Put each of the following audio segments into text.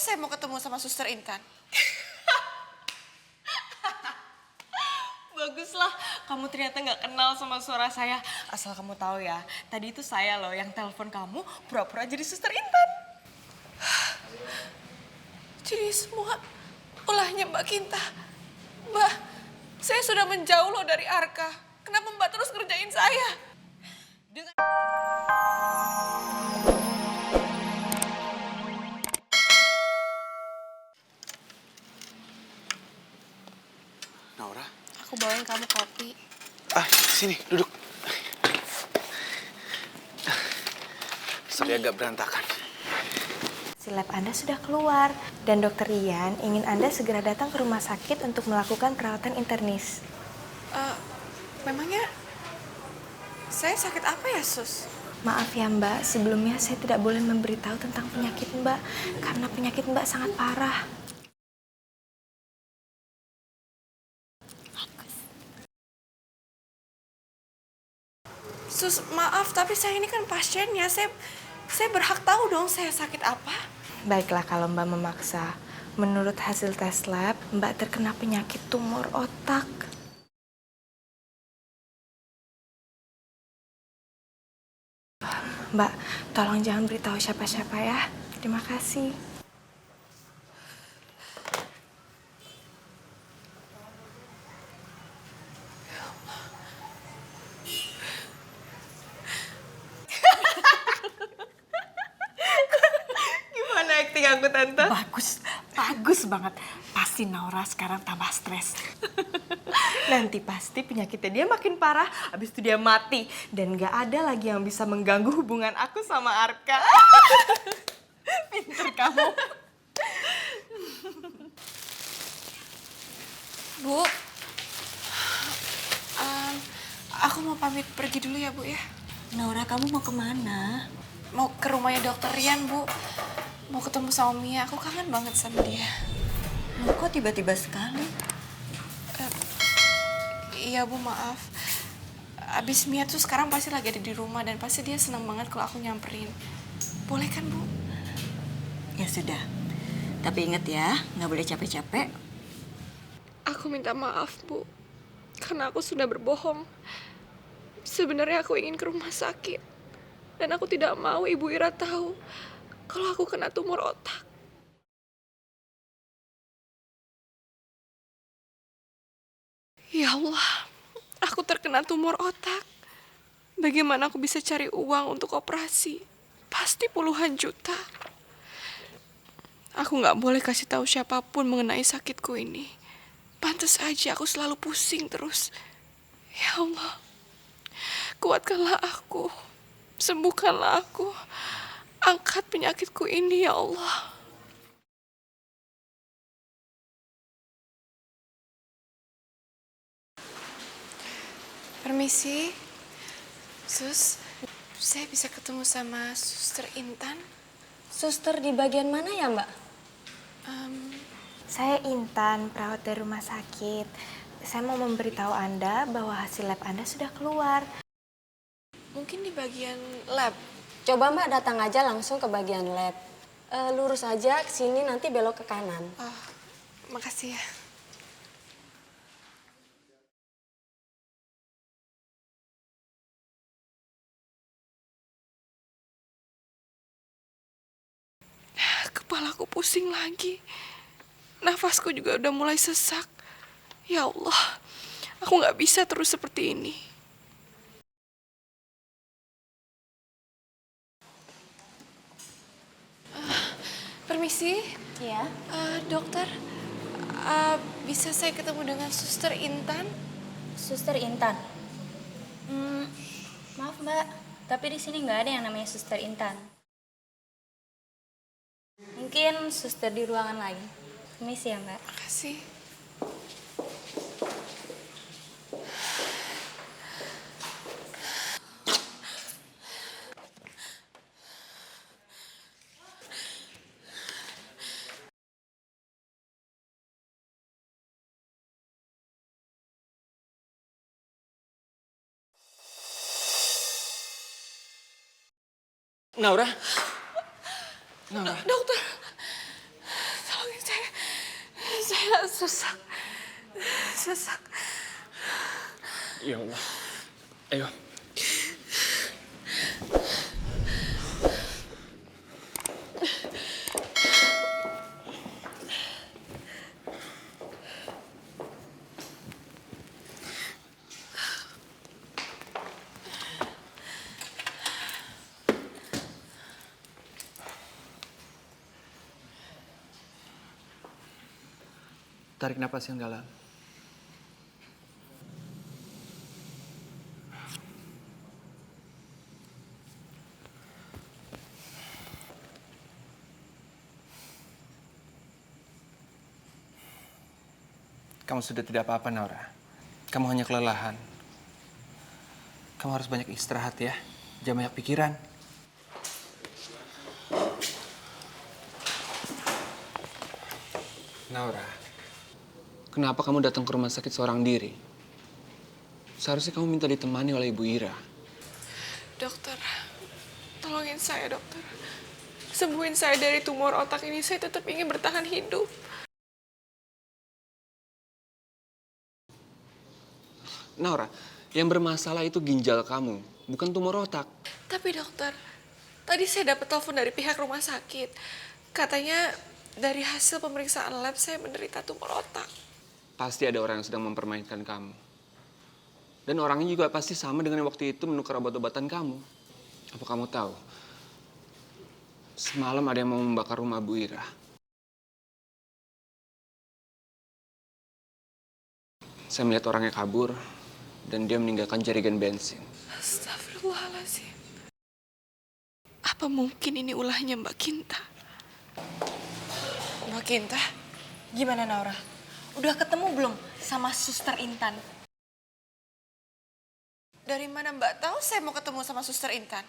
saya mau ketemu sama Suster Intan. Baguslah, kamu ternyata nggak kenal sama suara saya. Asal kamu tahu ya, tadi itu saya loh yang telepon kamu pura-pura jadi Suster Intan. Jadi semua ulahnya Mbak Kinta. Mbak, saya sudah menjauh loh dari Arka. Kenapa Mbak terus ngerjain saya? Dengan... Naura? Aku bawain kamu kopi. Sini, duduk. Sorry agak berantakan. Si lab Anda sudah keluar dan Dokter Ian ingin Anda segera datang ke rumah sakit untuk melakukan perawatan internis. Memangnya saya sakit apa ya, Sus? Maaf ya Mbak, sebelumnya saya tidak boleh memberitahu tentang penyakit Mbak karena penyakit Mbak sangat parah. Sus, maaf, tapi saya ini kan pasiennya. Saya berhak tahu dong saya sakit apa. Baiklah kalau Mbak memaksa. Menurut hasil tes lab, Mbak terkena penyakit tumor otak. Mbak, tolong jangan beritahu siapa-siapa ya. Terima kasih. Gimana acting aku, Tante? Bagus banget. Pasti Naura sekarang tambah stres. Nanti pasti penyakitnya dia makin parah, habis itu dia mati. Dan gak ada lagi yang bisa mengganggu hubungan aku sama Arka. Pinter kamu. Bu, aku mau pamit pergi dulu ya, Bu ya. Naura, kamu mau kemana? Mau ke rumahnya Dokter Rian, Bu. Mau ketemu sama Mia, aku kangen banget sama dia. Loh, kok tiba-tiba sekali? Iya, Bu, maaf. Abis Mia tuh sekarang pasti lagi ada di rumah dan pasti dia senang banget kalau aku nyamperin. Boleh kan, Bu? Ya sudah. Tapi ingat ya, nggak boleh capek-capek. Aku minta maaf, Bu. Karena aku sudah berbohong. Sebenarnya aku ingin ke rumah sakit. Dan aku tidak mau Ibu Ira tahu kalau aku kena tumor otak. Ya Allah, aku terkena tumor otak. Bagaimana aku bisa cari uang untuk operasi? Pasti puluhan juta. Aku nggak boleh kasih tahu siapapun mengenai sakitku ini. Pantes aja aku selalu pusing terus. Ya Allah, kuatkanlah aku. Sembuhkanlah aku. Angkat penyakitku ini, ya Allah. Permisi, Sus. Saya bisa ketemu sama Suster Intan? Suster di bagian mana ya, Mbak? Saya Intan, perawat dari rumah sakit. Saya mau memberitahu Anda bahwa hasil lab Anda sudah keluar. Mungkin di bagian lab. Coba Mbak datang aja langsung ke bagian lab. Lurus aja ke sini, nanti belok ke kanan. Oh, makasih ya. Kepalaku pusing lagi. Nafasku juga udah mulai sesak. Ya Allah, aku nggak bisa terus seperti ini. Permisi, Ya. dokter. Bisa saya ketemu dengan Suster Intan? Suster Intan. Maaf Mbak, tapi di sini nggak ada yang namanya Suster Intan. Mungkin suster di ruangan lain. Permisi ya Mbak. Makasih. Naura? Dokter, Saya sesak. Sesak. Ya Allah. Ayo. Tarik napas yang dalam. Kamu sudah tidak apa-apa, Naura. Kamu hanya kelelahan. Kamu harus banyak istirahat ya. Jangan banyak pikiran. Naura, kenapa kamu datang ke rumah sakit seorang diri? Seharusnya kamu minta ditemani oleh Ibu Ira. Dokter, tolongin saya dokter. Sembuhin saya dari tumor otak ini, saya tetap ingin bertahan hidup. Naura, yang bermasalah itu ginjal kamu, bukan tumor otak. Tapi dokter, tadi saya dapat telepon dari pihak rumah sakit. Katanya dari hasil pemeriksaan lab saya menderita tumor otak. Pasti ada orang yang sedang mempermainkan kamu. Dan orangnya juga pasti sama dengan yang waktu itu menukar obat-obatan kamu. Apa kamu tahu? Semalam ada yang mau membakar rumah Bu Ira. Saya melihat orangnya kabur dan dia meninggalkan jerigen bensin. Astagfirullahaladzim. Apa mungkin ini ulahnya Mbak Kinta? Mbak Kinta, gimana Naura? Udah ketemu belum sama Suster Intan? Dari mana Mbak tahu saya mau ketemu sama Suster Intan?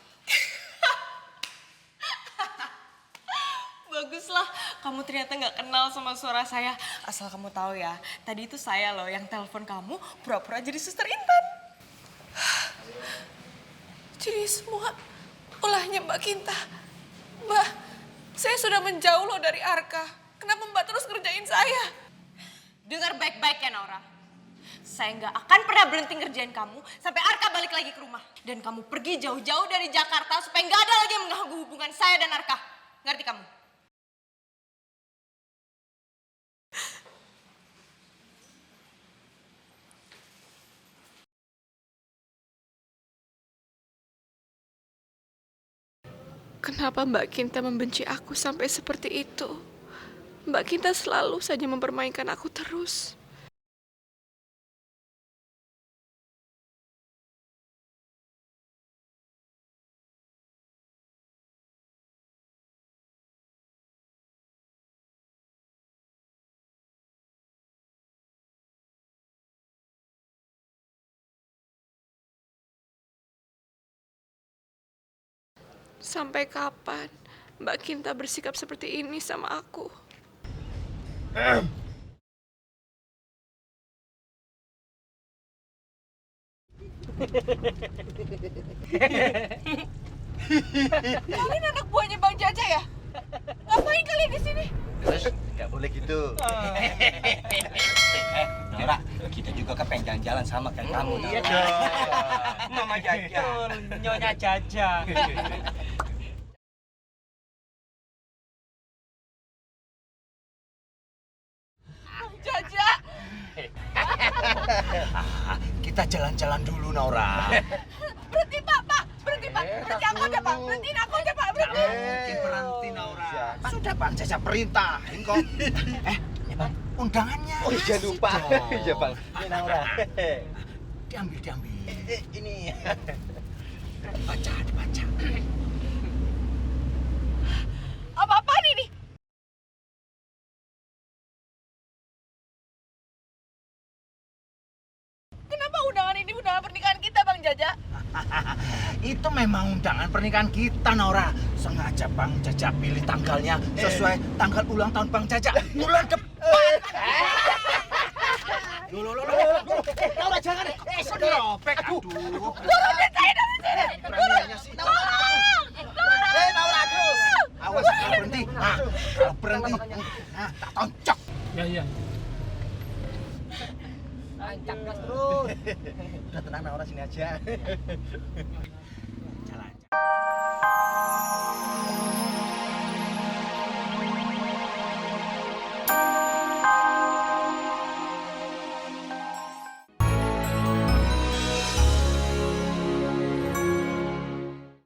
Baguslah, kamu ternyata nggak kenal sama suara saya. Asal kamu tahu ya, tadi itu saya loh yang telepon kamu pura-pura jadi Suster Intan. Jadi semua ulahnya Mbak Kinta. Mbak, saya sudah menjauh loh dari Arka. Kenapa Mbak terus ngerjain saya? Dengar baik-baik ya Naura. Saya nggak akan pernah berhenti ngerjain kamu sampai Arka balik lagi ke rumah. Dan kamu pergi jauh-jauh dari Jakarta supaya nggak ada lagi yang mengganggu hubungan saya dan Arka. Ngerti kamu? Kenapa Mbak Kinta membenci aku sampai seperti itu? Mbak Kinta selalu saja mempermainkan aku terus. Sampai kapan Mbak Kinta bersikap seperti ini sama aku? Kalian anak buahnya Bang Jaja ya? Ngapain kalian di sini? Terus nggak boleh gitu. Nora, kita juga kan pengen jalan-jalan sama kayak kamu. Iya dong. Mama Jaja. Nyonya Jaja. Bang Jaja! Kita jalan-jalan dulu, Nora. Berhenti Pak, Pak! Berhenti Pak! Berhenti aku aja Pak! Berhentiin aku aja Pak! Berhenti! Mungkin berhenti, Nora. Sudah Bang Jaja perintahin kok. Ya Bang, undangannya. Oh iya lupa. Iya Bang. Ini Nora. Diambil. Ini. Baca, dibaca. Apa-apaan ini? Kenapa undangan ini undangan pernikahan kita Bang Jaja? Itu memang undangan pernikahan kita, Nora. Sengaja Bang Jaja pilih tanggalnya sesuai tanggal ulang tahun Bang Jaja bulan depan. Loh. Nora jangan. Sudah robek. Aduh. Turunin saya dari sini! Beraninya sih. Tolong! Nora, aduh. Awas kalau berhenti. Nah, kalau berhenti. Nah, tak toncok. Ya. tancap gas terus. Udah tenang Naura sini aja.